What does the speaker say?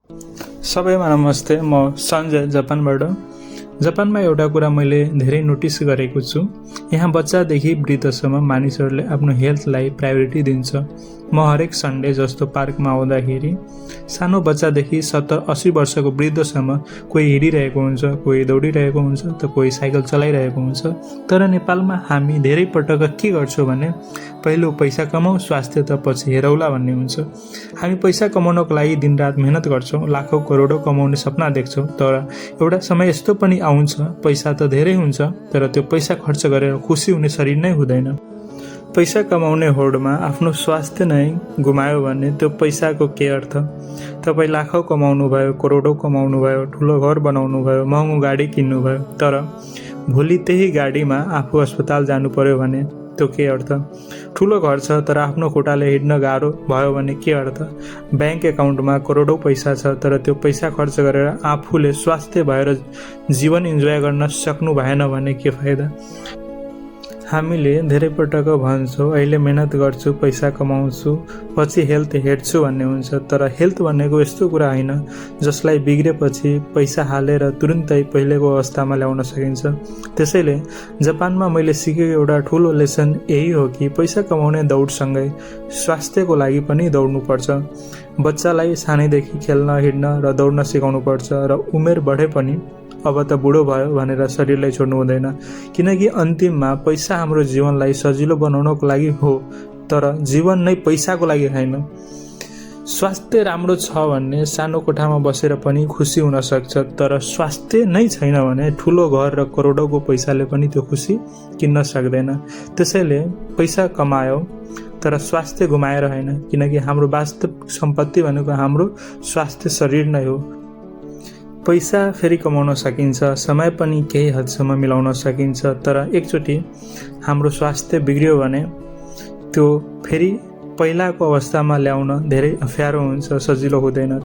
सबैमा नमस्ते। म सञ्जय जापानबाट। जापानमा एउटा कुरा मैले धेरै नोटिस गरेको छु, यहाँ बच्चादेखि वृद्धसम्म मानिसहरूले आफ्नो हेल्थलाई प्रायोरिटी दिन्छ। म हरेक सन्डे जस्तो पार्कमा आउँदाखेरि सानो बच्चादेखि 70-80 वर्षको वृद्धसम्म कोही हिँडिरहेको हुन्छ, कोही दौडिरहेको हुन्छ, त कोही साइकल चलाइरहेको हुन्छ। तर नेपालमा हामी धेरै पटक के गर्छौँ भने पहिलो पैसा कमाऊ, स्वास्थ्य त पछि हेरौला भन्ने हुन्छ। हामी पैसा कमाउनको लागि दिनरात मेहनत गर्छौँ, लाखौँ करोडौँ कमाउने सपना देख्छौँ। तर एउटा समय यस्तो पनि आउँछ, पैसा त धेरै हुन्छ तर त्यो पैसा खर्च गरेर खुसी हुने शरीर नै हुँदैन। पैसा कमाउने होडमा आफ्नो स्वास्थ्य नै गुमायो भने त्यो पैसाको के अर्थ? तपाईँ लाखौँ कमाउनु भयो, करोडौँ कमाउनु भयो, ठुलो घर बनाउनु भयो, महँगो गाडी किन्नु भयो, तर भोलि त्यही गाडीमा आफू अस्पताल जानु पर्यो भने त्यो के अर्थ? ठुलो घर छ तर आफ्नो खुट्टाले हिँड्न गाह्रो भयो भने के अर्थ? ब्याङ्क एकाउन्टमा करोडौँ पैसा छ तर त्यो पैसा खर्च गरेर आफूले स्वास्थ्य भएर जीवन इन्जोय गर्न सक्नु भएन भने के फाइदा? हामीले धेरै पटक भन्छौँ अहिले मेहनत गर्छु, पैसा कमाउँछु, पछि हेल्थ हेर्छु भन्ने हुन्छ। तर हेल्थ भनेको यस्तो कुरा होइन जसलाई बिग्रेपछि पैसा हालेर तुरुन्तै पहिलेको अवस्थामा ल्याउन सकिन्छ। त्यसैले जापानमा मैले सिकेको एउटा ठुलो लेसन यही हो कि पैसा कमाउने दौडसँगै स्वास्थ्यको लागि पनि दौड्नुपर्छ। बच्चालाई सानैदेखि खेल्न, हिँड्न र दौड्न सिकाउनु पर्छ र उमेर बढे पनि अब त बुढो भयो भनेर शरीरलाई छोड्नु हुँदैन, किनकि अन्तिममा पैसा हाम्रो जीवनलाई सजिलो बनाउनको लागि हो तर जीवन नै पैसाको लागि होइन। स्वास्थ्य राम्रो छ भने सानो कोठामा बसेर पनि खुसी हुन सक्छ, तर स्वास्थ्य नै छैन भने ठुलो घर र करोडौँको पैसाले पनि त्यो खुसी किन्न सक्दैन। त्यसैले पैसा कमायो तर स्वास्थ्य गुमाएर होइन, किनकि हाम्रो वास्तविक सम्पत्ति भनेको हाम्रो स्वास्थ्य शरीर नै हो। पैसा फेरि कमाउन सकिन्छ, समय पनि केही हदसम्म मिलाउन सकिन्छ, तर एकचोटि हाम्रो स्वास्थ्य बिग्रियो भने त्यो फेरि पहिलाको अवस्थामा ल्याउन धेरै अप्ठ्यारो हुन्छ, सजिलो हुँदैन।